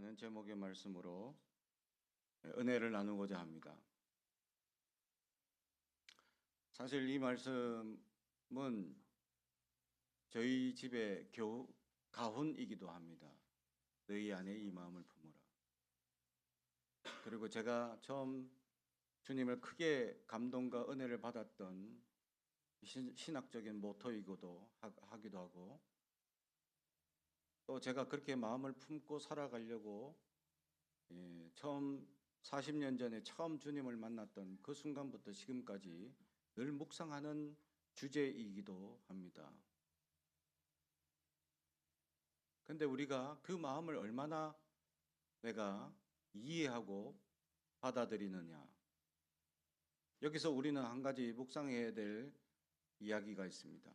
하는 제목의 말씀으로 은혜를 나누고자 합니다. 사실 이 말씀은 저희 집의 가훈이기도 합니다. 너희 안에 이 마음을 품으라. 그리고 제가 처음 주님을 크게 감동과 은혜를 받았던 신학적인 모토이기도 하기도 하고, 또 제가 그렇게 마음을 품고 살아가려고 처음 40년 전에 처음 주님을 만났던 그 순간부터 지금까지 늘 묵상하는 주제이기도 합니다. 근데 우리가 그 마음을 얼마나 내가 이해하고 받아들이느냐. 여기서 우리는 한 가지 묵상해야 될 이야기가 있습니다.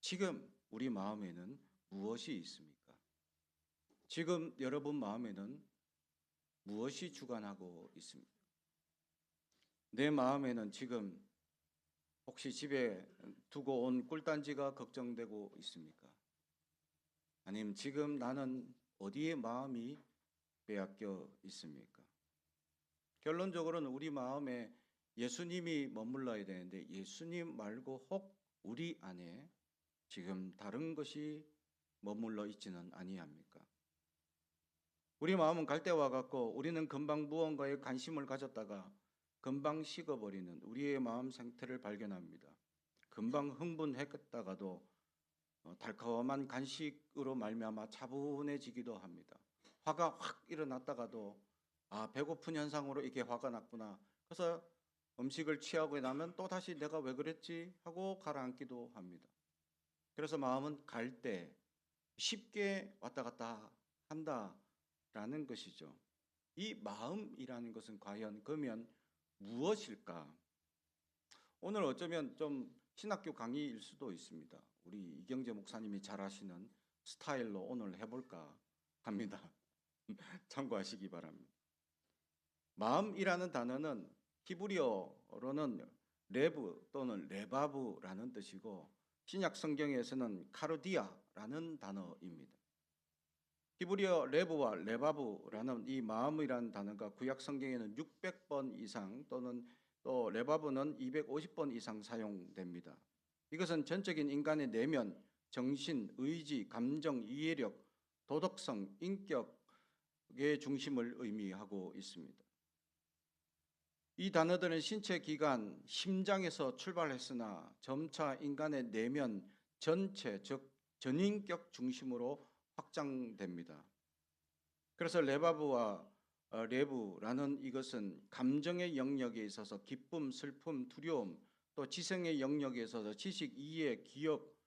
지금 우리 마음에는 무엇이 있습니까? 지금 여러분 마음에는 무엇이 주관하고 있습니까? 내 마음에는 지금 혹시 집에 두고 온 꿀단지가 걱정되고 있습니까? 아니면 지금 나는 어디에 마음이 빼앗겨 있습니까? 결론적으로는 우리 마음에 예수님이 머물러야 되는데 예수님 말고 혹 우리 안에 지금 다른 것이 머물러 있지는 아니합니까? 우리 마음은 갈대와 같고 우리는 금방 무언가에 관심을 가졌다가 금방 식어버리는 우리의 마음 상태를 발견합니다. 금방 흥분했다가도 달콤한 간식으로 말미암아 차분해지기도 합니다. 화가 확 일어났다가도 배고픈 현상으로 이게 화가 났구나. 그래서 음식을 취하고 나면 또 다시 내가 왜 그랬지 하고 가라앉기도 합니다. 그래서 마음은 갈대, 쉽게 왔다 갔다 한다라는 것이죠. 이 마음이라는 것은 과연 그러면 무엇일까? 오늘 어쩌면 좀 신학교 강의일 수도 있습니다. 우리 이경재 목사님이 잘 하시는 스타일로 오늘 해볼까 합니다. 참고하시기 바랍니다. 마음이라는 단어는 히브리어로는 레브 또는 레바브라는 뜻이고 신약 성경에서는 카르디아라는 단어입니다. 히브리어 레브와 레바브라는 이 마음이라는 단어가 구약 성경에는 600번 이상 또는 또 레바브는 250번 이상 사용됩니다. 이것은 전적인 인간의 내면, 정신, 의지, 감정, 이해력, 도덕성, 인격의 중심을 의미하고 있습니다. 이 단어들은 신체 기관, 심장에서 출발했으나 점차 인간의 내면 전체, 즉 전인격 중심으로 확장됩니다. 그래서 레바브와 레브라는 이것은 감정의 영역에 있어서 기쁨, 슬픔, 두려움, 또 지성의 영역에 있어서 지식, 이해, 기억,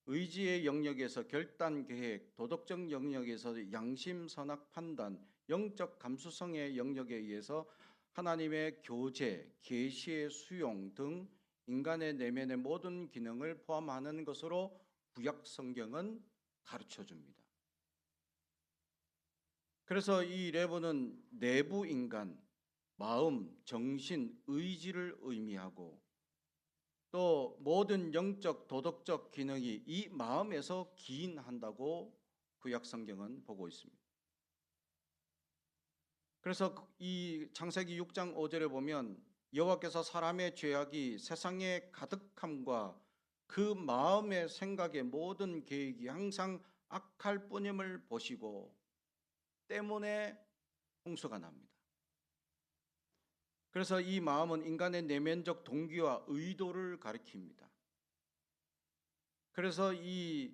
의지의 영역에서 결단, 계획, 도덕적 영역에서 양심, 선악, 판단, 영적 감수성의 영역에 의해서 하나님의 교제, 계시의 수용 등 인간의 내면의 모든 기능을 포함하는 것으로 구약 성경은 가르쳐 줍니다. 그래서 이 레버는 내부 인간, 마음, 정신, 의지를 의미하고 또 모든 영적, 도덕적 기능이 이 마음에서 기인한다고 구약 성경은 보고 있습니다. 그래서 이 창세기 6장 5절에 보면 여호와께서 사람의 죄악이 세상에 가득함과 그 마음의 생각의 모든 계획이 항상 악할 뿐임을 보시고 때문에 홍수가 납니다. 그래서 이 마음은 인간의 내면적 동기와 의도를 가리킵니다. 그래서 이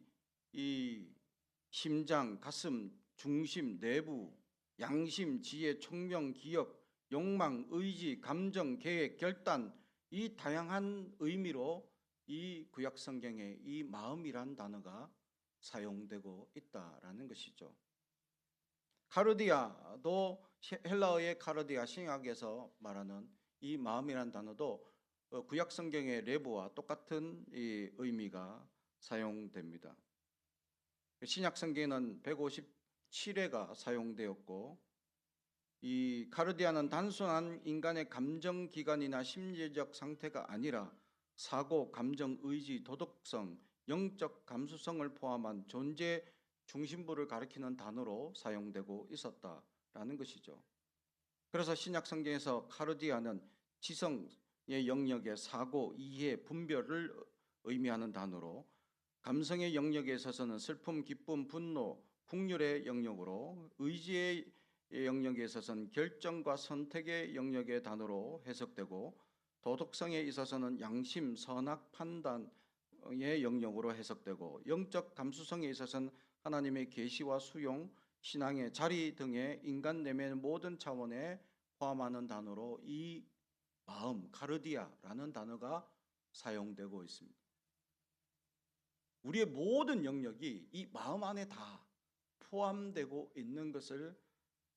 심장, 가슴, 중심, 내부, 양심, 지혜, 총명, 기억, 욕망, 의지, 감정, 계획, 결단 이 다양한 의미로 이 구약 성경에 이 마음이란 단어가 사용되고 있다라는 것이죠. 카르디아도 헬라어의 카르디아 신약에서 말하는 이 마음이란 단어도 구약 성경의 레브와 똑같은 이 의미가 사용됩니다. 신약 성경에는 157회가 사용되었고 이 카르디아는 단순한 인간의 감정 기관이나 심리적 상태가 아니라 사고, 감정, 의지, 도덕성, 영적 감수성을 포함한 존재 중심부를 가리키는 단어로 사용되고 있었다라는 것이죠. 그래서 신약 성경에서 카르디아는 지성의 영역의 사고, 이해, 분별을 의미하는 단어로, 감성의 영역에 있어서는 슬픔, 기쁨, 분노, 풍률의 영역으로, 의지의 영역에 있어서는 결정과 선택의 영역의 단어로 해석되고, 도덕성에 있어서는 양심, 선악, 판단의 영역으로 해석되고, 영적 감수성에 있어서는 하나님의 계시와 수용, 신앙의 자리 등의 인간 내면의 모든 차원에 포함하는 단어로 이 마음, 카르디아라는 단어가 사용되고 있습니다. 우리의 모든 영역이 이 마음 안에 다 포함되고 있는 것을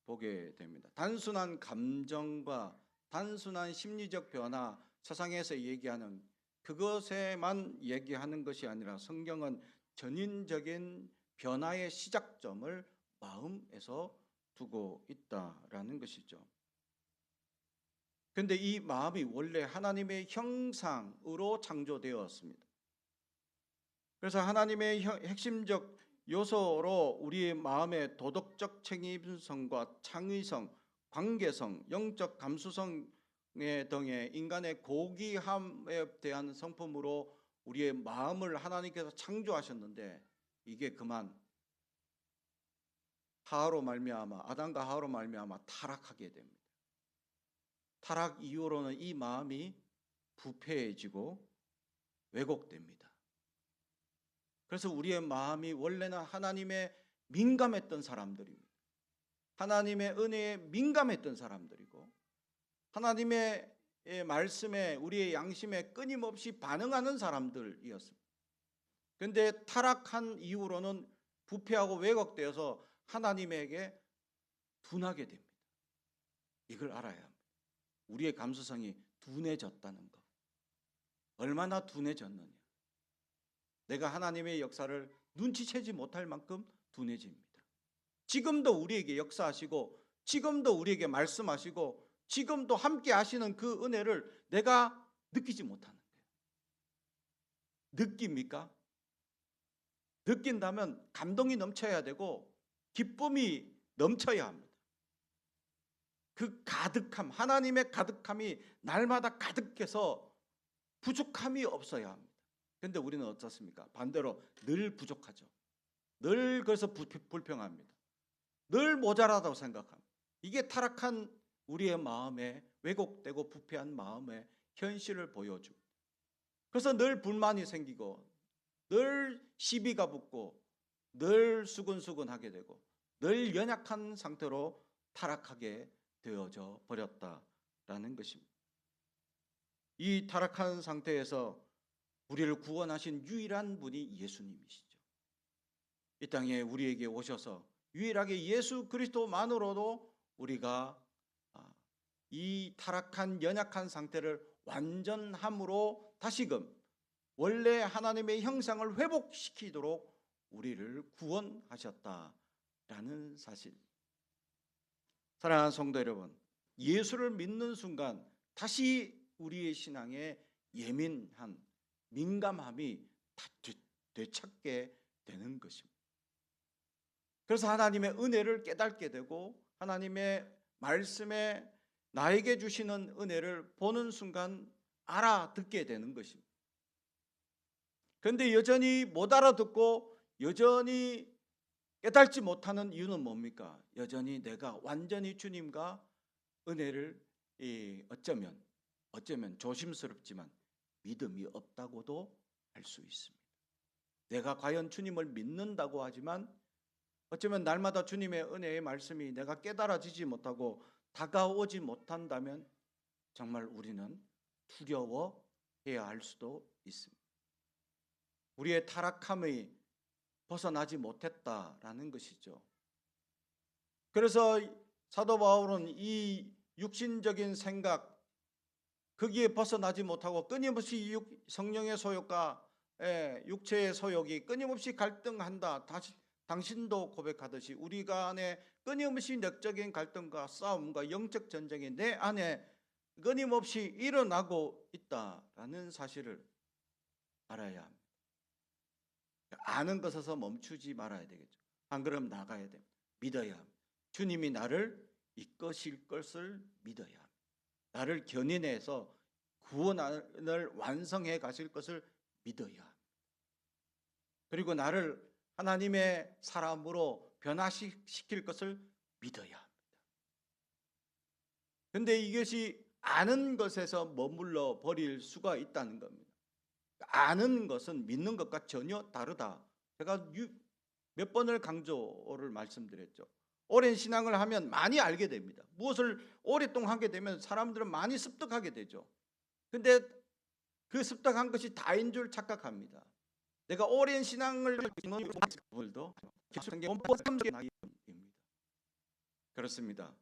보게 됩니다. 단순한 감정과 단순한 심리적 변화, 세상에서 얘기하는 그것에만 얘기하는 것이 아니라 성경은 전인적인 변화의 시작점을 마음에서 두고 있다라는 것이죠. 그런데 이 마음이 원래 하나님의 형상으로 창조되었습니다. 그래서 하나님의 핵심적 요소로 우리의 마음의 도덕적 책임성과 창의성, 관계성, 영적 감수성 등의 인간의 고귀함에 대한 성품으로 우리의 마음을 하나님께서 창조하셨는데, 이게 그만 아담과 하와로 말미암아 타락하게 됩니다. 타락 이후로는 이 마음이 부패해지고 왜곡됩니다. 그래서 우리의 마음이 원래는 하나님의 민감했던 사람들입니다. 하나님의 은혜에 민감했던 사람들이고, 하나님의 말씀에, 우리의 양심에 끊임없이 반응하는 사람들이었습니다. 그런데 타락한 이후로는 부패하고 왜곡되어서 하나님에게 둔하게 됩니다. 이걸 알아야 합니다. 우리의 감수성이 둔해졌다는 것. 얼마나 둔해졌느냐. 내가 하나님의 역사를 눈치채지 못할 만큼 둔해집니다. 지금도 우리에게 역사하시고, 지금도 우리에게 말씀하시고, 지금도 함께 하시는 그 은혜를 내가 느끼지 못하는 거예요. 느낍니까? 느낀다면 감동이 넘쳐야 되고 기쁨이 넘쳐야 합니다. 그 가득함, 하나님의 가득함이 날마다 가득해서 부족함이 없어야 합니다. 그런데 우리는 어떻습니까? 반대로 늘 부족하죠. 늘 그래서 불평합니다. 늘 모자라다고 생각합니다. 이게 타락한 우리의 마음에, 왜곡되고 부패한 마음의 현실을 보여주고, 그래서 늘 불만이 생기고, 늘 시비가 붙고, 늘 수근수근하게 되고, 늘 연약한 상태로 타락하게 되어져 버렸다라는 것입니다. 이 타락한 상태에서 우리를 구원하신 유일한 분이 예수님이시죠. 이 땅에 우리에게 오셔서 유일하게 예수 그리스도만으로도 우리가 이 타락한 연약한 상태를 완전함으로 다시금 원래 하나님의 형상을 회복시키도록 우리를 구원하셨다라는 사실. 사랑하는 성도 여러분, 예수를 믿는 순간 다시 우리의 신앙에 예민한 민감함이 되찾게 되는 것입니다. 그래서 하나님의 은혜를 깨닫게 되고, 하나님의 말씀에 나에게 주시는 은혜를 보는 순간 알아듣게 되는 것입니다. 그런데 여전히 못 알아듣고 여전히 깨닫지 못하는 이유는 뭡니까? 여전히 내가 완전히 주님과 은혜를 어쩌면 조심스럽지만 믿음이 없다고도 할 수 있습니다. 내가 과연 주님을 믿는다고 하지만 어쩌면 날마다 주님의 은혜의 말씀이 내가 깨달아지지 못하고 다가오지 못한다면 정말 우리는 두려워해야 할 수도 있습니다. 우리의 타락함이 벗어나지 못했다라는 것이죠. 그래서 사도 바울은 이 육신적인 생각, 거기에 벗어나지 못하고 끊임없이 성령의 소욕과 육체의 소욕이 끊임없이 갈등한다. 당신도 고백하듯이 우리가 안에 끊임없이 내적인 갈등과 싸움과 영적 전쟁이 내 안에 끊임없이 일어나고 있다라는 사실을 알아야 합니다. 아는 것에서 멈추지 말아야 되겠죠. 한 걸음 나가야 됩니다. 믿어야 합니다. 주님이 나를 이끄실 것을 믿어야 합니다. 나를 견인해서 구원을 완성해 가실 것을 믿어야 합니다. 그리고 나를 하나님의 사람으로 변화시킬 것을 믿어야 합니다. 그런데 이것이 아는 것에서 머물러 버릴 수가 있다는 겁니다. 아는 것은 믿는 것과 전혀 다르다. 제가 몇 번을 강조를 말씀드렸죠. 오랜 신앙을 하면 많이 알게 됩니다. 무엇을 오랫동안 하게 되면 사람들은 많이 습득하게 되죠. 근데 그 습득한 것이 다인 줄 착각합니다. 내가 오랜 신앙을 부분도 그렇습니다.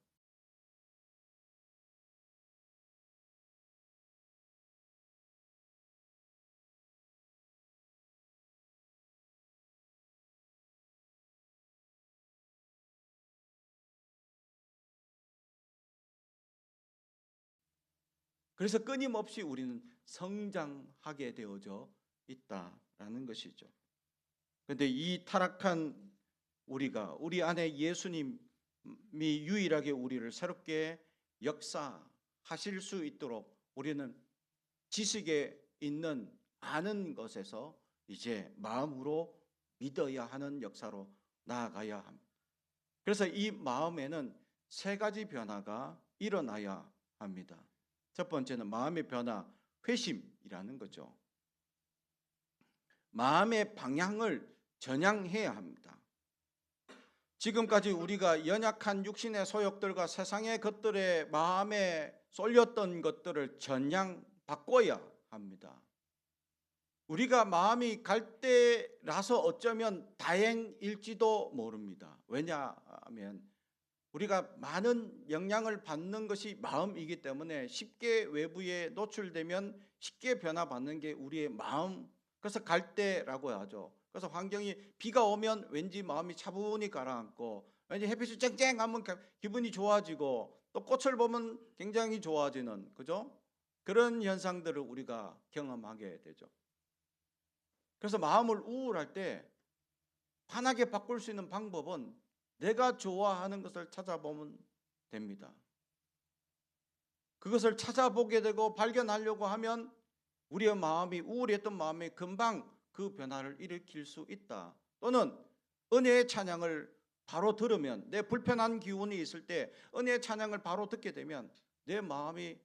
그래서 끊임없이 우리는 성장하게 되어져 있다라는 것이죠. 그런데 이 타락한 우리가 우리 안에 예수님이 유일하게 우리를 새롭게 역사하실 수 있도록 우리는 지식에 있는 아는 것에서 이제 마음으로 믿어야 하는 역사로 나아가야 합니다. 그래서 이 마음에는 세 가지 변화가 일어나야 합니다. 첫 번째는 마음의 변화, 회심이라는 거죠. 마음의 방향을 전향해야 합니다. 지금까지 우리가 연약한 육신의 소욕들과 세상의 것들에 마음에 쏠렸던 것들을 전향 바꿔야 합니다. 우리가 마음이 갈 때라서 어쩌면 다행일지도 모릅니다. 왜냐하면 우리가 많은 영향을 받는 것이 마음이기 때문에 쉽게 외부에 노출되면 쉽게 변화받는 게 우리의 마음, 그래서 갈대라고 하죠. 그래서 환경이 비가 오면 왠지 마음이 차분히 가라앉고 왠지 햇빛이 쨍쨍하면 기분이 좋아지고 또 꽃을 보면 굉장히 좋아지는, 그죠? 그런 현상들을 우리가 경험하게 되죠. 그래서 마음을 우울할 때 환하게 바꿀 수 있는 방법은 내가 좋아하는 것을 찾아보면 됩니다. 그것을 찾아보게 되고 발견하려고 하면 우리의 마음이 우울했던 마음이 금방 그 변화를 일으킬 수 있다. 또는 은혜의 찬양을 바로 들으면 내 불편한 기운이 있을 때 은혜의 찬양을 바로 듣게 되면 내 마음이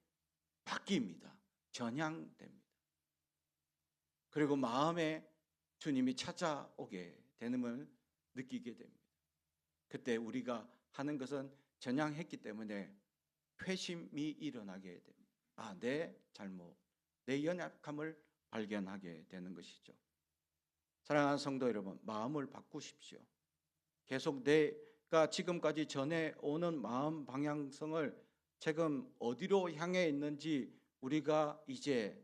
바뀝니다. 전향됩니다. 그리고 마음에 주님이 찾아오게 되는 걸 느끼게 됩니다. 그때 우리가 하는 것은 전향했기 때문에 회심이 일어나게 됩니다. 아, 내 잘못, 내 연약함을 발견하게 되는 것이죠. 사랑하는 성도 여러분, 마음을 바꾸십시오. 계속 내가 지금까지 전해오는 마음 방향성을 지금 어디로 향해 있는지 우리가 이제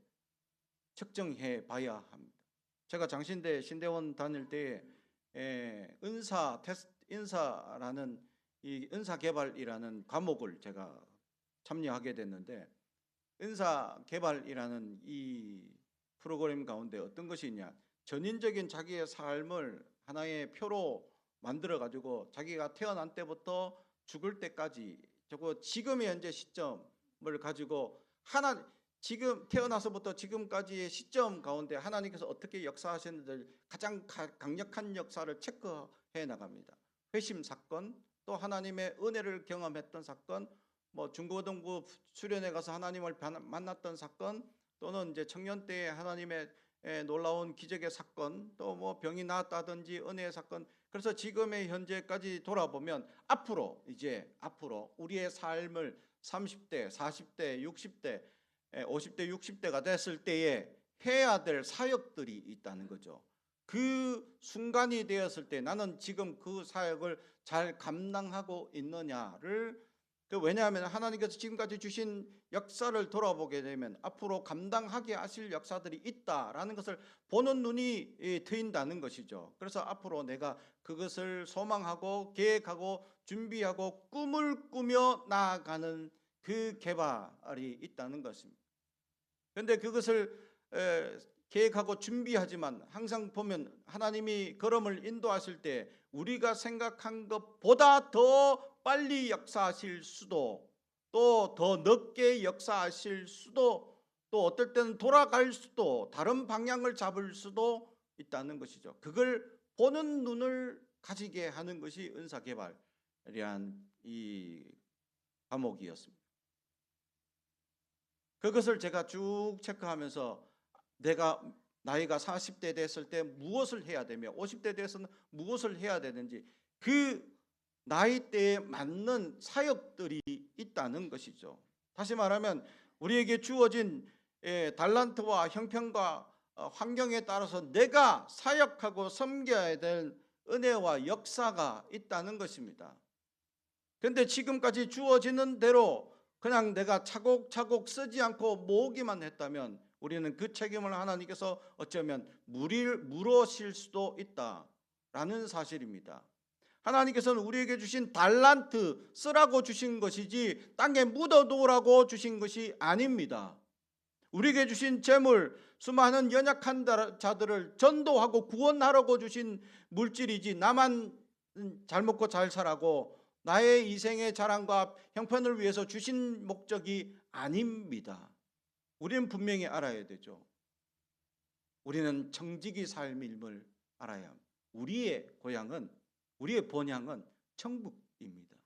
측정해 봐야 합니다. 제가 장신대 신대원 다닐 때 은사라는 이 은사개발이라는 과목을 제가 참여하게 됐는데, 은사개발이라는 이 프로그램 가운데 어떤 것이 있냐, 전인적인 자기의 삶을 하나의 표로 만들어 가지고 자기가 태어난 때부터 죽을 때까지 지금의 현재 시점을 가지고 지금 태어나서부터 지금까지의 시점 가운데 하나님께서 어떻게 역사하셨는지 가장 강력한 역사를 체크해 나갑니다. 회심 사건, 또 하나님의 은혜를 경험했던 사건, 뭐 중고등부 수련회 가서 하나님을 만났던 사건, 또는 이제 청년 때 하나님의 놀라운 기적의 사건, 또 뭐 병이 나았다든지 은혜의 사건. 그래서 지금의 현재까지 돌아보면 앞으로 우리의 삶을 30대, 40대, 60대, 50대, 60대가 됐을 때에 해야 될 사역들이 있다는 거죠. 그 순간이 되었을 때 나는 지금 그 사역을 잘 감당하고 있느냐를, 왜냐하면 하나님께서 지금까지 주신 역사를 돌아보게 되면 앞으로 감당하게 하실 역사들이 있다라는 것을 보는 눈이 트인다는 것이죠. 그래서 앞으로 내가 그것을 소망하고 계획하고 준비하고 꿈을 꾸며 나아가는 그 개발이 있다는 것입니다. 그런데 그것을 계획하고 준비하지만 항상 보면 하나님이 걸음을 인도하실 때 우리가 생각한 것보다 더 빨리 역사하실 수도, 또 더 늦게 역사하실 수도, 또 어떨 때는 돌아갈 수도, 다른 방향을 잡을 수도 있다는 것이죠. 그걸 보는 눈을 가지게 하는 것이 은사개발이란 이 과목이었습니다. 그것을 제가 쭉 체크하면서 내가 나이가 40대 됐을 때 무엇을 해야 되며 50대 돼서는 무엇을 해야 되는지 그 나이대에 맞는 사역들이 있다는 것이죠. 다시 말하면 우리에게 주어진 달란트와 형편과 환경에 따라서 내가 사역하고 섬겨야 될 은혜와 역사가 있다는 것입니다. 그런데 지금까지 주어지는 대로 그냥 내가 차곡차곡 쓰지 않고 모으기만 했다면 우리는 그 책임을 하나님께서 어쩌면 물으실 수도 있다라는 사실입니다. 하나님께서는 우리에게 주신 달란트 쓰라고 주신 것이지 땅에 묻어놓으라고 주신 것이 아닙니다. 우리에게 주신 재물, 수많은 연약한 자들을 전도하고 구원하라고 주신 물질이지 나만 잘 먹고 잘 살라고 나의 이생의 자랑과 형편을 위해서 주신 목적이 아닙니다. 우리는 분명히 알아야 되죠. 우리는 청지기 삶임을 알아야 합니다. 우리의 고향은, 우리의 본향은 천국입니다.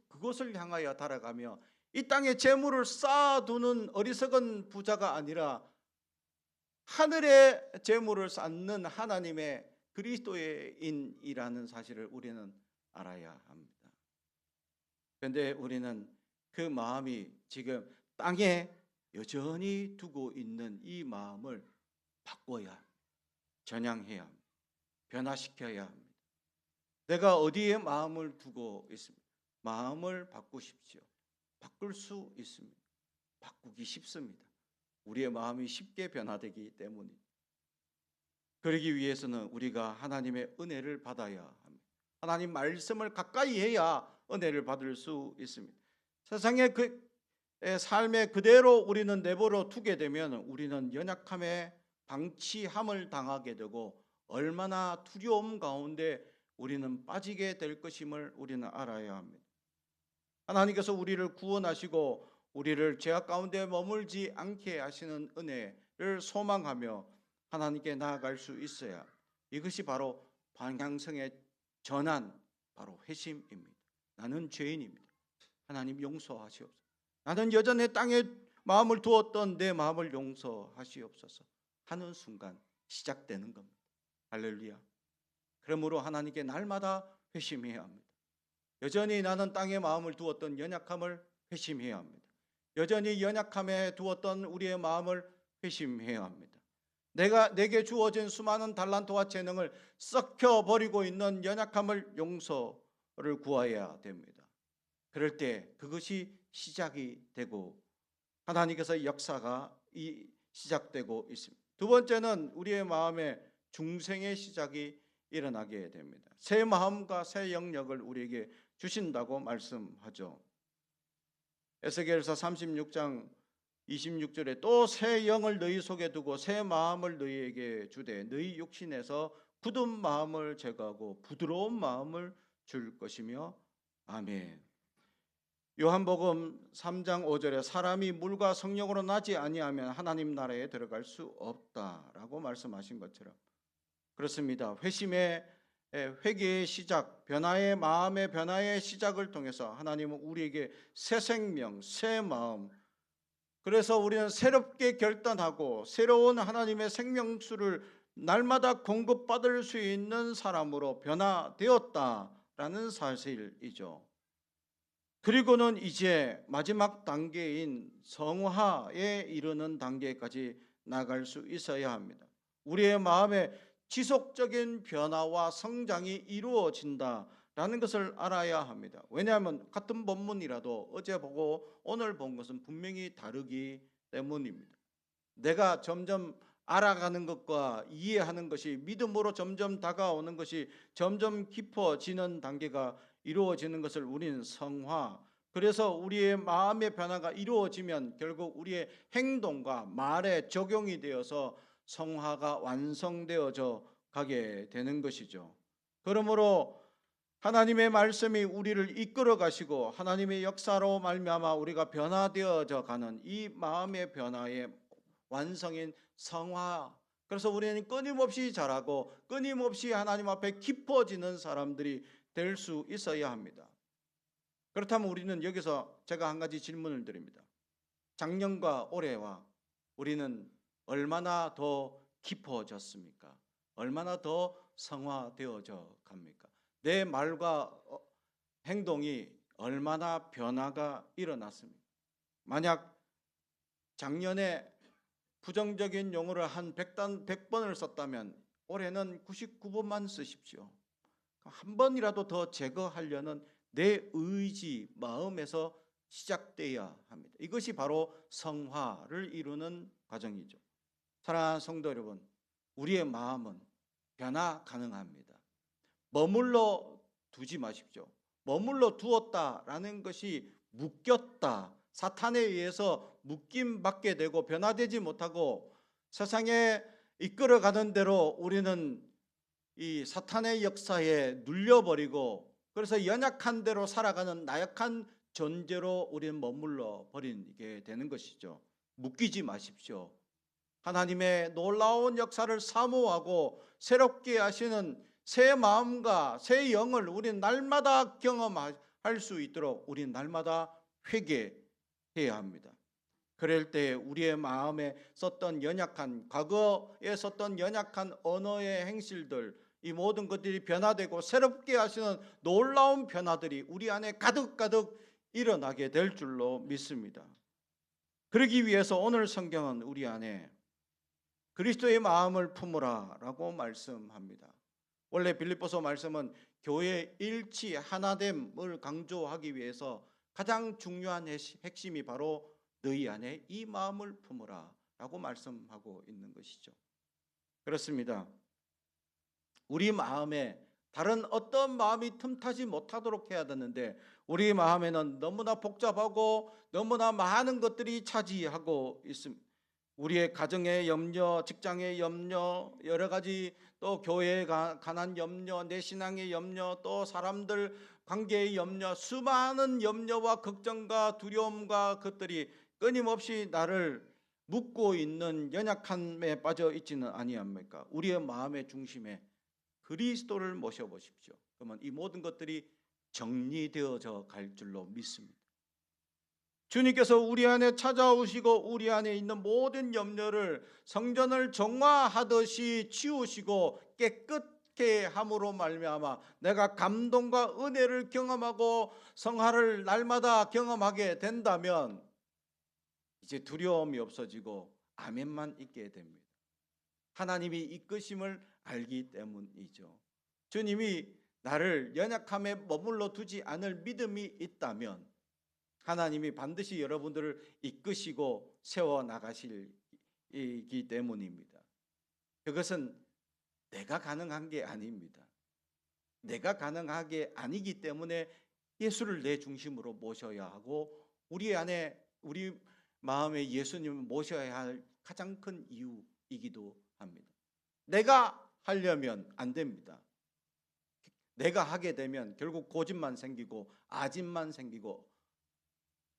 그곳을 향하여 달아가며 이 땅에 재물을 쌓아두는 어리석은 부자가 아니라 하늘의 재물을 쌓는 하나님의 그리스도인이라는 사실을 우리는 알아야 합니다. 그런데 우리는 그 마음이 지금 땅에 여전히 두고 있는 이 마음을 바꿔야 합니다. 전향해야 합니다. 변화시켜야 합니다. 내가 어디에 마음을 두고 있습니까? 마음을 바꾸십시오. 바꿀 수 있습니다. 바꾸기 쉽습니다. 우리의 마음이 쉽게 변화되기 때문입니다. 그러기 위해서는 우리가 하나님의 은혜를 받아야 합니다. 하나님 말씀을 가까이 해야 은혜를 받을 수 있습니다. 세상의 삶에 그대로 우리는 내버려 두게 되면 우리는 연약함에 방치함을 당하게 되고 얼마나 두려움 가운데 우리는 빠지게 될 것임을 우리는 알아야 합니다. 하나님께서 우리를 구원하시고 우리를 죄악 가운데 머물지 않게 하시는 은혜를 소망하며 하나님께 나아갈 수 있어야 이것이 바로 방향성의 전환, 바로 회심입니다. 나는 죄인입니다. 하나님 용서하시옵소서. 나는 여전히 땅에 마음을 두었던 내 마음을 용서하시옵소서 하는 순간 시작되는 겁니다. 할렐루야. 그러므로 하나님께 날마다 회심해야 합니다. 여전히 나는 땅에 마음을 두었던 연약함을 회심해야 합니다. 여전히 연약함에 두었던 우리의 마음을 회심해야 합니다. 내게 주어진 수많은 달란트와 재능을 썩혀버리고 있는 연약함을 용서를 구해야 됩니다. 그럴 때 그것이 시작이 되고 하나님께서 역사가 시작되고 있습니다. 두 번째는 우리의 마음에 중생의 시작이 일어나게 됩니다. 새 마음과 새 영역을 우리에게 주신다고 말씀하죠. 에스겔서 36장 26절에 또 새 영을 너희 속에 두고 새 마음을 너희에게 주되 너희 육신에서 굳은 마음을 제거하고 부드러운 마음을 줄 것이며 아멘. 요한복음 3장 5절에 사람이 물과 성령으로 나지 아니하면 하나님 나라에 들어갈 수 없다라고 말씀하신 것처럼 그렇습니다. 회개의 시작, 변화의 마음의 변화의 시작을 통해서 하나님은 우리에게 새 생명, 새 마음, 그래서 우리는 새롭게 결단하고 새로운 하나님의 생명수를 날마다 공급받을 수 있는 사람으로 변화되었다라는 사실이죠. 그리고는 이제 마지막 단계인 성화에 이르는 단계까지 나갈 수 있어야 합니다. 우리의 마음에 지속적인 변화와 성장이 이루어진다라는 것을 알아야 합니다. 왜냐하면 같은 본문이라도 어제 보고 오늘 본 것은 분명히 다르기 때문입니다. 내가 점점 알아가는 것과 이해하는 것이 믿음으로 점점 다가오는 것이 점점 깊어지는 단계가 이루어지는 것을 우리는 성화, 그래서 우리의 마음의 변화가 이루어지면 결국 우리의 행동과 말에 적용이 되어서 성화가 완성되어져 가게 되는 것이죠. 그러므로 하나님의 말씀이 우리를 이끌어 가시고 하나님의 역사로 말미암아 우리가 변화되어져 가는 이 마음의 변화의 완성인 성화. 그래서 우리는 끊임없이 자라고 끊임없이 하나님 앞에 깊어지는 사람들이 될 수 있어야 합니다. 그렇다면 우리는 여기서 제가 한 가지 질문을 드립니다. 작년과 올해와 우리는 얼마나 더 깊어졌습니까? 얼마나 더 성화되어져 갑니까? 내 말과 행동이 얼마나 변화가 일어났습니까? 만약 작년에 부정적인 용어를 한 100번을 썼다면 올해는 99번만 쓰십시오. 한 번이라도 더 제거하려는 내 의지, 마음에서 시작돼야 합니다. 이것이 바로 성화를 이루는 과정이죠. 사랑하는 성도 여러분, 우리의 마음은 변화 가능합니다. 머물러 두지 마십시오. 머물러 두었다라는 것이 묶였다, 사탄에 의해서 묶임받게 되고 변화되지 못하고 세상에 이끌어가는 대로 우리는 이 사탄의 역사에 눌려버리고 그래서 연약한 대로 살아가는 나약한 존재로 우리는 머물러 버리게 되는 것이죠. 묶이지 마십시오. 하나님의 놀라운 역사를 사모하고 새롭게 하시는 새 마음과 새 영을 우리는 날마다 경험할 수 있도록 우리는 날마다 회개해야 합니다. 그럴 때 우리의 마음에 썼던 연약한, 과거에 썼던 연약한 언어의 행실들, 이 모든 것들이 변화되고 새롭게 하시는 놀라운 변화들이 우리 안에 가득가득 일어나게 될 줄로 믿습니다. 그러기 위해서 오늘 성경은 우리 안에 그리스도의 마음을 품으라 라고 말씀합니다. 원래 빌립보서 말씀은 교회의 일치 하나됨을 강조하기 위해서 가장 중요한 핵심이 바로 너희 안에 이 마음을 품으라 라고 말씀하고 있는 것이죠. 그렇습니다. 우리 마음에 다른 어떤 마음이 틈타지 못하도록 해야 되는데 우리 마음에는 너무나 복잡하고 너무나 많은 것들이 차지하고 있습니다. 우리의 가정의 염려, 직장의 염려, 여러 가지 또 교회에 관한 염려, 내 신앙의 염려, 또 사람들 관계의 염려, 수많은 염려와 걱정과 두려움과 것들이 끊임없이 나를 묶고 있는 연약함에 빠져 있지는 아니합니까? 우리의 마음의 중심에 그리스도를 모셔보십시오. 그러면 이 모든 것들이 정리되어져 갈 줄로 믿습니다. 주님께서 우리 안에 찾아오시고 우리 안에 있는 모든 염려를 성전을 정화하듯이 치우시고 깨끗게 함으로 말미암아 내가 감동과 은혜를 경험하고 성화를 날마다 경험하게 된다면 이제 두려움이 없어지고 아멘만 있게 됩니다. 하나님이 이끄심을 알기 때문이죠. 주님이 나를 연약함에 머물러 두지 않을 믿음이 있다면 하나님이 반드시 여러분들을 이끄시고 세워나가시기 때문입니다. 그것은 내가 가능한 게 아닙니다. 내가 가능한 게 아니기 때문에 예수를 내 중심으로 모셔야 하고 우리 안에 우리 마음에 예수님을 모셔야 할 가장 큰 이유이기도 합니다. 내가 하려면 안 됩니다. 내가 하게 되면 결국 고집만 생기고 아집만 생기고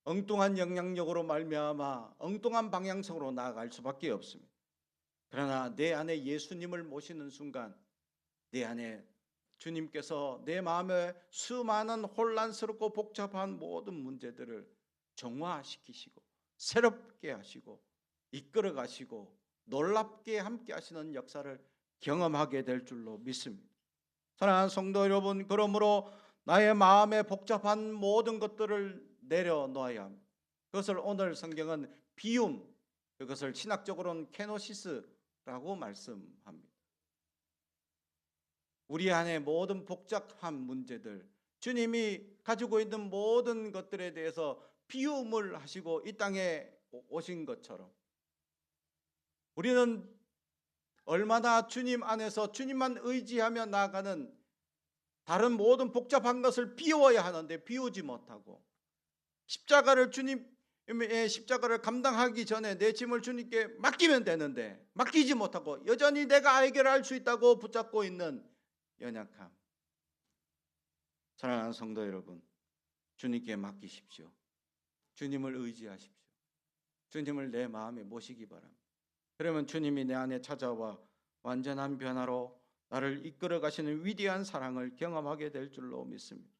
엉뚱한 영향력으로 말미암아 엉뚱한 방향성으로 나아갈 수밖에 없습니다. 그러나 내 안에 예수님을 모시는 순간 내 안에 주님께서 내 마음에 수많은 혼란스럽고 복잡한 모든 문제들을 정화시키시고 새롭게 하시고 이끌어 가시고 놀랍게 함께 하시는 역사를 경험하게 될 줄로 믿습니다. 사랑하는 성도 여러분, 그러므로 나의 마음에 복잡한 모든 것들을 내려놓아야 합니다. 그것을 오늘 성경은 비움, 그것을 신학적으로는 케노시스라고 말씀합니다. 우리 안에 모든 복잡한 문제들, 주님이 가지고 있는 모든 것들에 대해서 비움을 하시고 이 땅에 오신 것처럼 우리는 얼마나 주님 안에서 주님만 의지하며 나아가는 다른 모든 복잡한 것을 비워야 하는데 비우지 못하고 십자가를 주님 십자가를 감당하기 전에 내 짐을 주님께 맡기면 되는데 맡기지 못하고 여전히 내가 해결할 수 있다고 붙잡고 있는 연약함. 사랑하는 성도 여러분, 주님께 맡기십시오. 주님을 의지하십시오. 주님을 내 마음에 모시기 바랍니다. 그러면 주님이 내 안에 찾아와 완전한 변화로 나를 이끌어 가시는 위대한 사랑을 경험하게 될 줄로 믿습니다.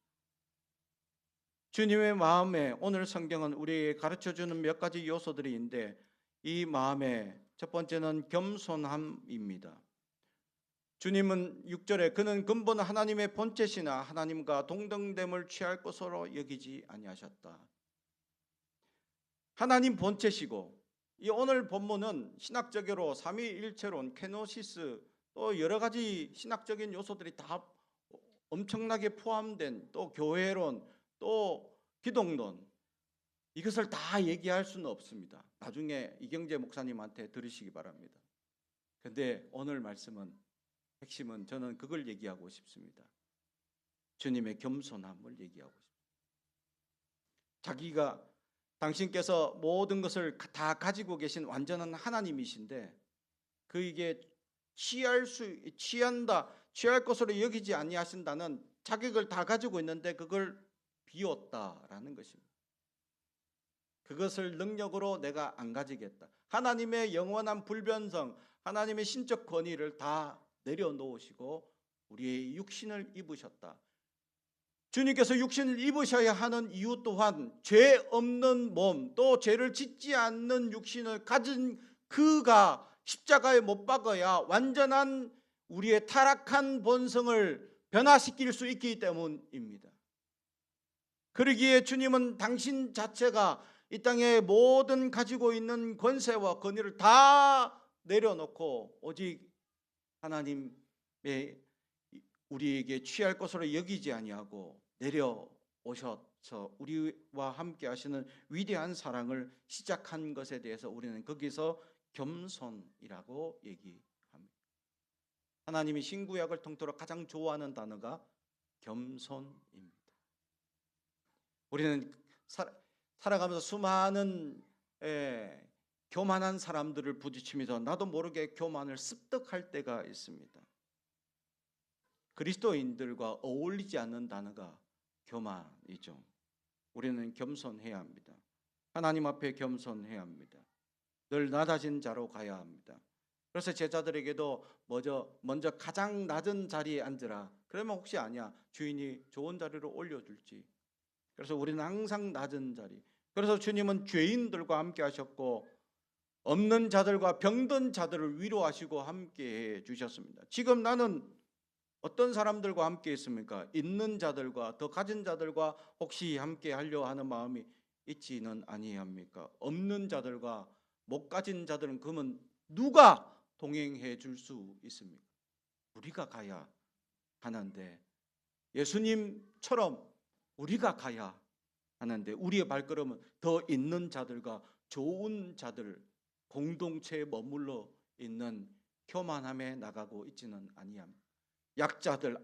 주님의 마음에 오늘 성경은 우리에게 가르쳐주는 몇 가지 요소들이 있는데, 이 마음의 첫 번째는 겸손함입니다. 주님은 6절에 그는 근본 하나님의 본체시나 하나님과 동등됨을 취할 것으로 여기지 아니하셨다. 하나님 본체시고, 이 오늘 본문은 신학적으로 삼위일체론, 케노시스, 또 여러 가지 신학적인 요소들이 다 엄청나게 포함된, 또 교회론, 또 기독론, 이것을 다 얘기할 수는 없습니다. 나중에 이경재 목사님한테 들으시기 바랍니다. 그런데 오늘 말씀은, 핵심은 저는 그걸 얘기하고 싶습니다. 주님의 겸손함을 얘기하고 싶습니다. 자기가, 당신께서 모든 것을 다 가지고 계신 완전한 하나님이신데 그에게 취할 것으로 여기지 아니하신다는 자격을 다 가지고 있는데 그걸 비웠다라는 것입니다. 그것을 능력으로 내가 안 가지겠다. 하나님의 영원한 불변성, 하나님의 신적 권위를 다 내려놓으시고 우리의 육신을 입으셨다. 주님께서 육신을 입으셔야 하는 이유 또한 죄 없는 몸, 또 죄를 짓지 않는 육신을 가진 그가 십자가에 못 박아야 완전한 우리의 타락한 본성을 변화시킬 수 있기 때문입니다. 그러기에 주님은 당신 자체가 이 땅에 모든 가지고 있는 권세와 권위를 다 내려놓고 오직 하나님의 우리에게 취할 것으로 여기지 아니하고 내려오셔서 우리와 함께 하시는 위대한 사랑을 시작한 것에 대해서 우리는 거기서 겸손이라고 얘기합니다. 하나님이 신구약을 통틀어 가장 좋아하는 단어가 겸손입니다. 우리는 살아가면서 수많은 교만한 사람들을 부딪히면서 나도 모르게 교만을 습득할 때가 있습니다. 그리스도인들과 어울리지 않는 단어가 교만이죠. 우리는 겸손해야 합니다. 하나님 앞에 겸손해야 합니다. 늘 낮아진 자로 가야 합니다. 그래서 제자들에게도 먼저 가장 낮은 자리에 앉으라. 그러면 혹시 아니야, 주인이 좋은 자리로 올려줄지. 그래서 우리는 항상 낮은 자리. 그래서 주님은 죄인들과 함께 하셨고 없는 자들과 병든 자들을 위로하시고 함께 해주셨습니다. 지금 나는 어떤 사람들과 함께 있습니까? 있는 자들과, 더 가진 자들과 혹시 함께 하려 하는 마음이 있지는 아니합니까? 없는 자들과 못 가진 자들은 그러면 누가 동행해 줄 수 있습니까? 우리가 가야 하는데, 예수님처럼 우리가 가야 하는데 우리의 발걸음은 더 있는 자들과 좋은 자들, 공동체에 머물러 있는 교만함에 나가고 있지는 아니합니다. 약자들,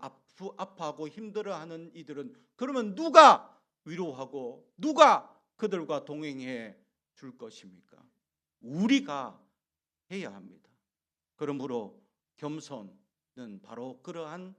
아파하고 힘들어하는 이들은 그러면 누가 위로하고 누가 그들과 동행해 줄 것입니까? 우리가 해야 합니다. 그러므로 겸손은 바로 그러한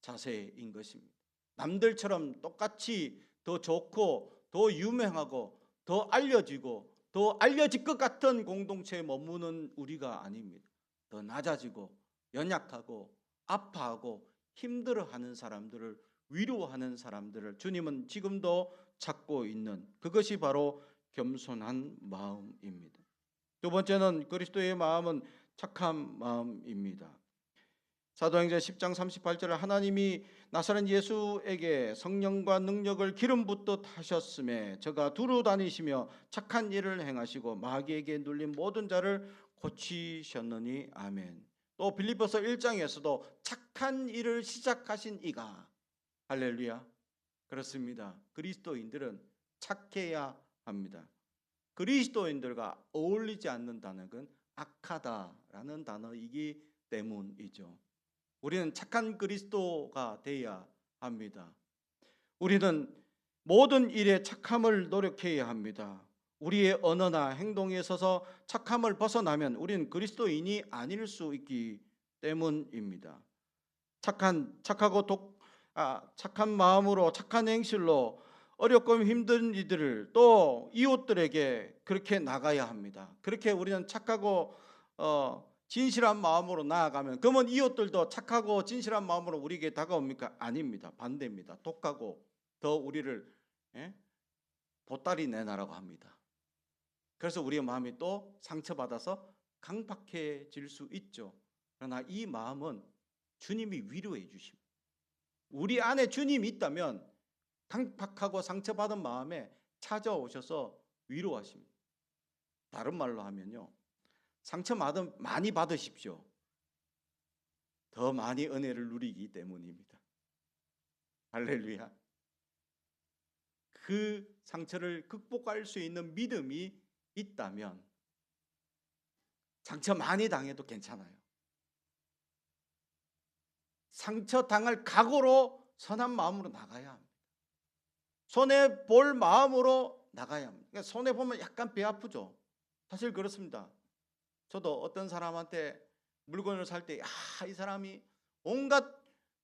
자세인 것입니다. 남들처럼 똑같이 더 좋고 더 유명하고 더 알려지고 더 알려질 것 같은 공동체에 머무는 우리가 아닙니다. 더 낮아지고 연약하고 아파하고 힘들어하는 사람들을 위로하는 사람들을 주님은 지금도 찾고 있는, 그것이 바로 겸손한 마음입니다. 두 번째는 그리스도의 마음은 착한 마음입니다. 사도행전 10장 38절에 하나님이 나사렛 예수에게 성령과 능력을 기름 붓듯 하셨음에 저가 두루 다니시며 착한 일을 행하시고 마귀에게 눌린 모든 자를 고치셨느니 아멘. 또 빌립보서 1장에서도 착한 일을 시작하신 이가, 할렐루야. 그렇습니다. 그리스도인들은 착해야 합니다. 그리스도인들과 어울리지 않는 단어는 악하다라는 단어이기 때문이죠. 우리는 착한 그리스도가 되어야 합니다. 우리는 모든 일에 착함을 노력해야 합니다. 우리의 언어나 행동에 있어서 착함을 벗어나면 우리는 그리스도인이 아닐 수 있기 때문입니다. 착한 마음으로 착한 행실로 어렵고 힘든 이들을 또 이웃들에게 그렇게 나가야 합니다. 그렇게 우리는 착하고 진실한 마음으로 나아가면 그러면 이웃들도 착하고 진실한 마음으로 우리에게 다가옵니까? 아닙니다. 반대입니다. 독하고 더 우리를 보따리 내놔라고 합니다. 그래서 우리의 마음이 또 상처받아서 강팍해질 수 있죠. 그러나 이 마음은 주님이 위로해 주십니다. 우리 안에 주님이 있다면 강팍하고 상처받은 마음에 찾아오셔서 위로하십니다. 다른 말로 하면요, 상처 많이 받으십시오. 더 많이 은혜를 누리기 때문입니다. 할렐루야. 그 상처를 극복할 수 있는 믿음이 있다면 상처 많이 당해도 괜찮아요. 상처 당할 각오로 선한 마음으로 나가야 합니다. 손해 볼 마음으로 나가야 합니다. 그러니까 손해 보면 약간 배 아프죠. 사실 그렇습니다. 저도 어떤 사람한테 물건을 살 때 이 사람이 온갖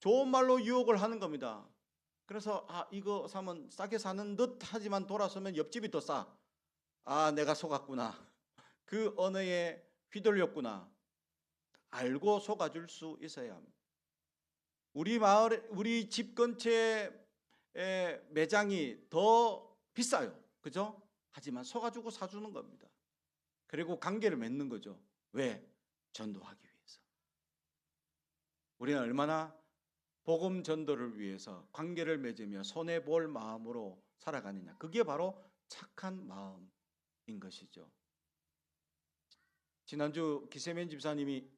좋은 말로 유혹을 하는 겁니다. 그래서 이거 사면 싸게 사는 듯 하지만 돌아서면 옆집이 더 싸. 내가 속았구나. 그 언어에 휘둘렸구나. 알고 속아줄 수 있어야 합니다. 우리 집 근처에 매장이 더 비싸요. 그죠? 하지만 속아주고 사주는 겁니다. 그리고 관계를 맺는 거죠. 왜? 전도하기 위해서. 우리는 얼마나 복음 전도를 위해서 관계를 맺으며 손해볼 마음으로 살아가느냐. 그게 바로 착한 마음인 것이죠. 지난주 기세면 집사님이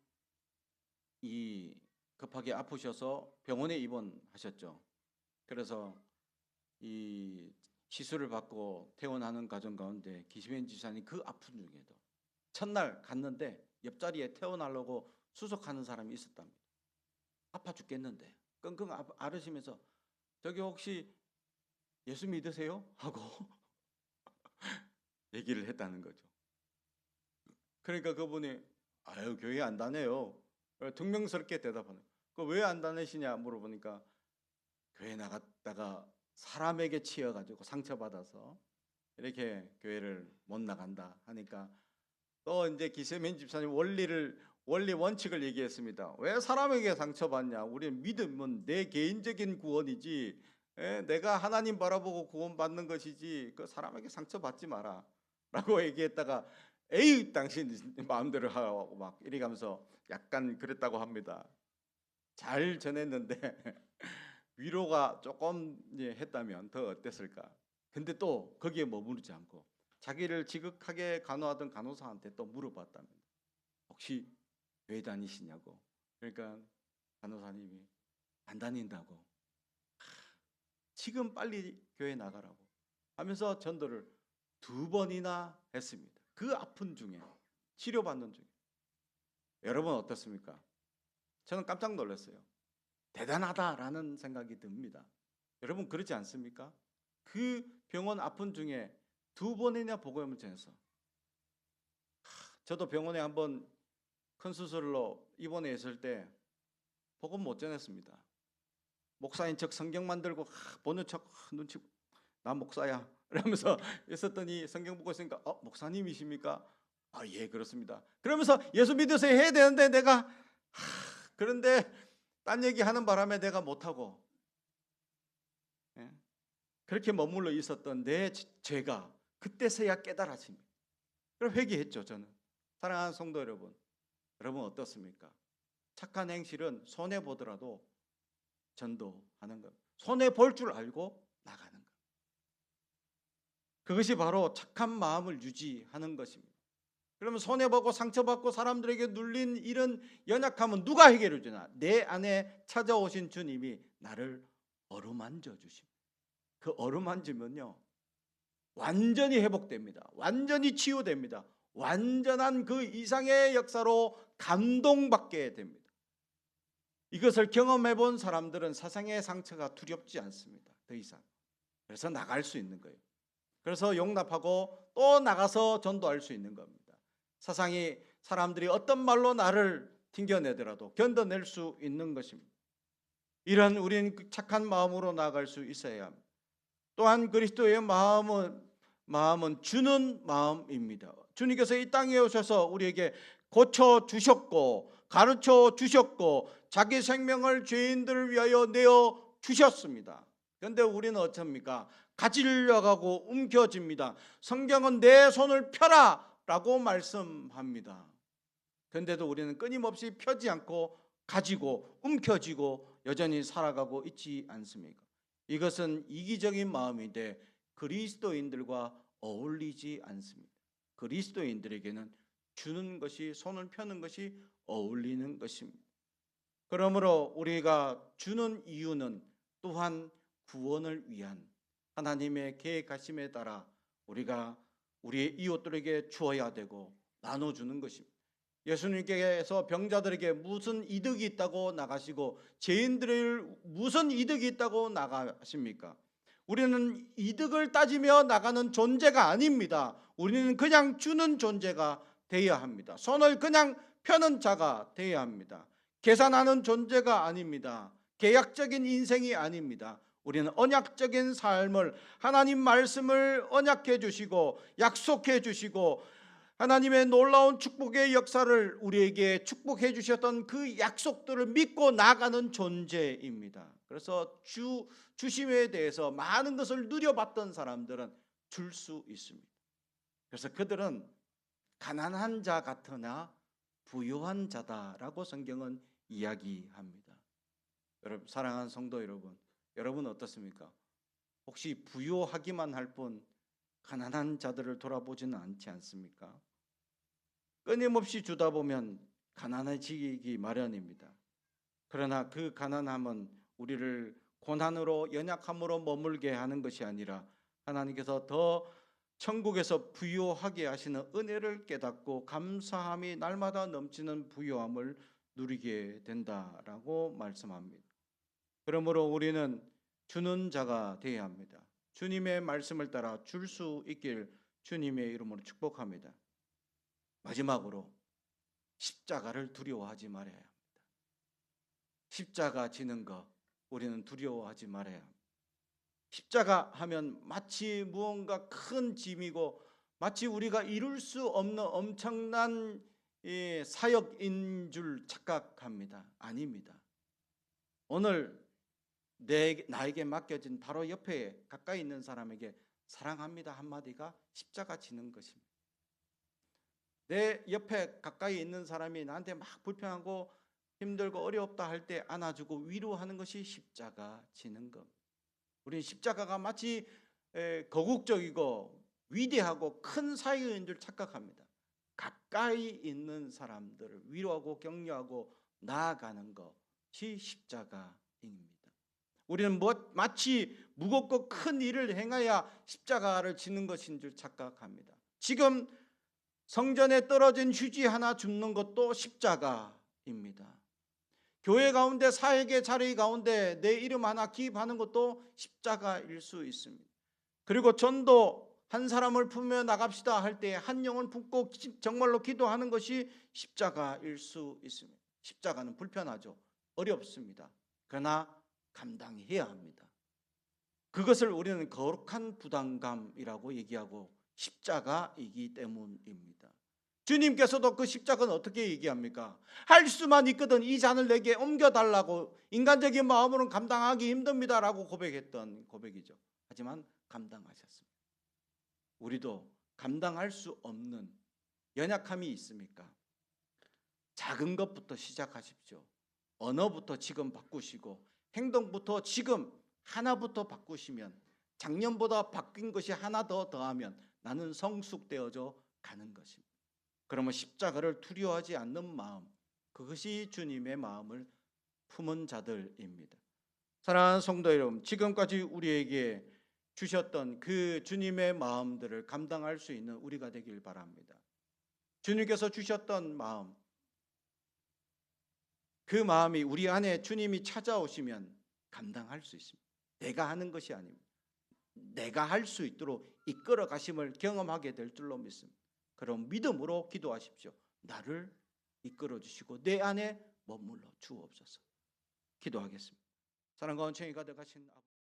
급하게 아프셔서 병원에 입원하셨죠. 그래서 이 시술을 받고 퇴원하는 과정 가운데 기세면 집사님 그 아픈 중에도 첫날 갔는데 옆자리에 퇴원하려고 수속하는 사람이 있었답니다. 아파 죽겠는데 끙끙 앓으시면서 저기 혹시 예수 믿으세요? 하고 얘기를 했다는 거죠. 그러니까 그분이 교회 안 다녀요. 퉁명스럽게 대답하는. 왜 안 다니시냐 물어보니까 교회 나갔다가 사람에게 치여가지고 상처받아서 이렇게 교회를 못 나간다 하니까 또 이제 기세면 집사님 원리 원칙을 얘기했습니다. 왜 사람에게 상처받냐? 우리는 믿음은 내 개인적인 구원이지 내가 하나님 바라보고 구원받는 것이지 그 사람에게 상처받지 마라 라고 얘기했다가 에이 당신 마음대로 하고 막 이래 가면서 약간 그랬다고 합니다. 잘 전했는데 위로가 조금 했다면 더 어땠을까? 근데 또 거기에 머무르지 않고 자기를 지극하게 간호하던 간호사한테 또 물어봤답니다. 혹시 교회 다니시냐고. 그러니까 간호사님이 안 다닌다고. 지금 빨리 교회 나가라고 하면서 전도를 2번이나 했습니다. 그 아픈 중에, 치료받는 중에. 여러분 어떻습니까? 저는 깜짝 놀랐어요. 대단하다라는 생각이 듭니다. 여러분 그렇지 않습니까? 그 병원 아픈 중에 2번이나 복음을 전해서. 저도 병원에 한번 큰 수술로 입원해 있을 때 복음 못 전했습니다. 목사인 척 성경만 들고 보는 척 눈치 나 목사야 이러면서 있었더니 성경 보고 있으니까 목사님이십니까? 예 그렇습니다. 그러면서 예수 믿으세요 해야 되는데 내가 그런데 딴 얘기하는 바람에 내가 못하고 그렇게 머물러 있었던 내 죄가 그때서야 깨달아집니다. 그럼 회개했죠. 저는. 사랑하는 성도 여러분, 여러분 어떻습니까? 착한 행실은 손해보더라도 전도하는 것, 손해볼 줄 알고 나가는 것, 그것이 바로 착한 마음을 유지하는 것입니다. 그러면 손해보고 상처받고 사람들에게 눌린 이런 연약함은 누가 해결해 주나? 내 안에 찾아오신 주님이 나를 어루만져 주십니다. 그 어루만지면요 완전히 회복됩니다. 완전히 치유됩니다. 완전한 그 이상의 역사로 감동받게 됩니다. 이것을 경험해 본 사람들은 세상의 상처가 두렵지 않습니다. 더 이상. 그래서 나갈 수 있는 거예요. 그래서 용납하고 또 나가서 전도할 수 있는 겁니다. 세상이 사람들이 어떤 말로 나를 튕겨내더라도 견뎌낼 수 있는 것입니다. 이런 우리는 착한 마음으로 나아갈 수 있어야 합니다. 또한 그리스도의 마음은 주는 마음입니다. 주님께서 이 땅에 오셔서 우리에게 고쳐 주셨고 가르쳐 주셨고 자기 생명을 죄인들을 위하여 내어 주셨습니다. 그런데 우리는 어떻습니까? 가지려고 하고 움켜집니다. 성경은 내 손을 펴라 라고 말씀합니다. 그런데도 우리는 끊임없이 펴지 않고 가지고 움켜쥐고 여전히 살아가고 있지 않습니까? 이것은 이기적인 마음인데 그리스도인들과 어울리지 않습니다. 그리스도인들에게는 주는 것이, 손을 펴는 것이 어울리는 것입니다. 그러므로 우리가 주는 이유는 또한 구원을 위한 하나님의 계획하심에 따라 우리가 우리의 이웃들에게 주어야 되고 나눠주는 것입니다. 예수님께서 병자들에게 무슨 이득이 있다고 나가시고 죄인들을 무슨 이득이 있다고 나가십니까? 우리는 이득을 따지며 나가는 존재가 아닙니다. 우리는 그냥 주는 존재가 되어야 합니다. 손을 그냥 펴는 자가 되어야 합니다. 계산하는 존재가 아닙니다. 계약적인 인생이 아닙니다. 우리는 언약적인 삶을, 하나님 말씀을 언약해 주시고 약속해 주시고 하나님의 놀라운 축복의 역사를 우리에게 축복해 주셨던 그 약속들을 믿고 나가는 존재입니다. 그래서 주심에 대해서 많은 것을 누려봤던 사람들은 줄 수 있습니다. 그래서 그들은 가난한 자 같으나 부유한 자다라고 성경은 이야기합니다. 여러분, 사랑하는 성도 여러분, 여러분은 어떻습니까? 혹시 부유하기만 할 뿐 가난한 자들을 돌아보지는 않지 않습니까? 끊임없이 주다 보면 가난해지기 마련입니다. 그러나 그 가난함은 우리를 고난으로 연약함으로 머물게 하는 것이 아니라 하나님께서 더 천국에서 부유하게 하시는 은혜를 깨닫고 감사함이 날마다 넘치는 부유함을 누리게 된다라고 말씀합니다. 그러므로 우리는 주는 자가 되어야 합니다. 주님의 말씀을 따라 줄 수 있길 주님의 이름으로 축복합니다. 마지막으로 십자가를 두려워하지 말아야 합니다. 십자가 지는 것 우리는 두려워하지 말아야 합니다. 십자가 하면 마치 무언가 큰 짐이고 마치 우리가 이룰 수 없는 엄청난 사역인 줄 착각합니다. 아닙니다. 오늘 나에게 맡겨진 바로 옆에 가까이 있는 사람에게 사랑합니다 한마디가 십자가 지는 것입니다. 내 옆에 가까이 있는 사람이 나한테 막 불편하고 힘들고 어렵다 할 때 안아주고 위로하는 것이 십자가 지는 것. 우리는 십자가가 마치 거국적이고 위대하고 큰 사역인 줄 착각합니다. 가까이 있는 사람들을 위로하고 격려하고 나아가는 것이 십자가입니다. 우리는 마치 무겁고 큰 일을 행해야 십자가를 지는 것인 줄 착각합니다. 지금 성전에 떨어진 휴지 하나 줍는 것도 십자가입니다. 교회 가운데 사역의 자리 가운데 내 이름 하나 기입하는 것도 십자가일 수 있습니다. 그리고 전도 한 사람을 품며 나갑시다 할 때 한 영혼 품고 정말로 기도하는 것이 십자가일 수 있습니다. 십자가는 불편하죠. 어렵습니다. 그러나 감당해야 합니다. 그것을 우리는 거룩한 부담감이라고 얘기하고 십자가이기 때문입니다. 주님께서도 그 십자가는 어떻게 얘기합니까? 할 수만 있거든 이 잔을 내게 옮겨달라고 인간적인 마음으로는 감당하기 힘듭니다라고 고백했던 고백이죠. 하지만 감당하셨습니다. 우리도 감당할 수 없는 연약함이 있습니까? 작은 것부터 시작하십시오. 언어부터 지금 바꾸시고 행동부터 지금 하나부터 바꾸시면 작년보다 바뀐 것이 하나 더 더하면 나는 성숙되어져 가는 것입니다. 그러면 십자가를 두려워하지 않는 마음, 그것이 주님의 마음을 품은 자들입니다. 사랑하는 성도 여러분, 지금까지 우리에게 주셨던 그 주님의 마음들을 감당할 수 있는 우리가 되길 바랍니다. 주님께서 주셨던 마음, 그 마음이 우리 안에 주님이 찾아오시면 감당할 수 있습니다. 내가 하는 것이 아닙니다. 내가 할 수 있도록 이끌어 가심을 경험하게 될 줄로 믿습니다. 그럼 믿음으로 기도하십시오. 나를 이끌어 주시고 내 안에 머물러 주옵소서. 기도하겠습니다. 사랑과 은총이 가득하신 아버지,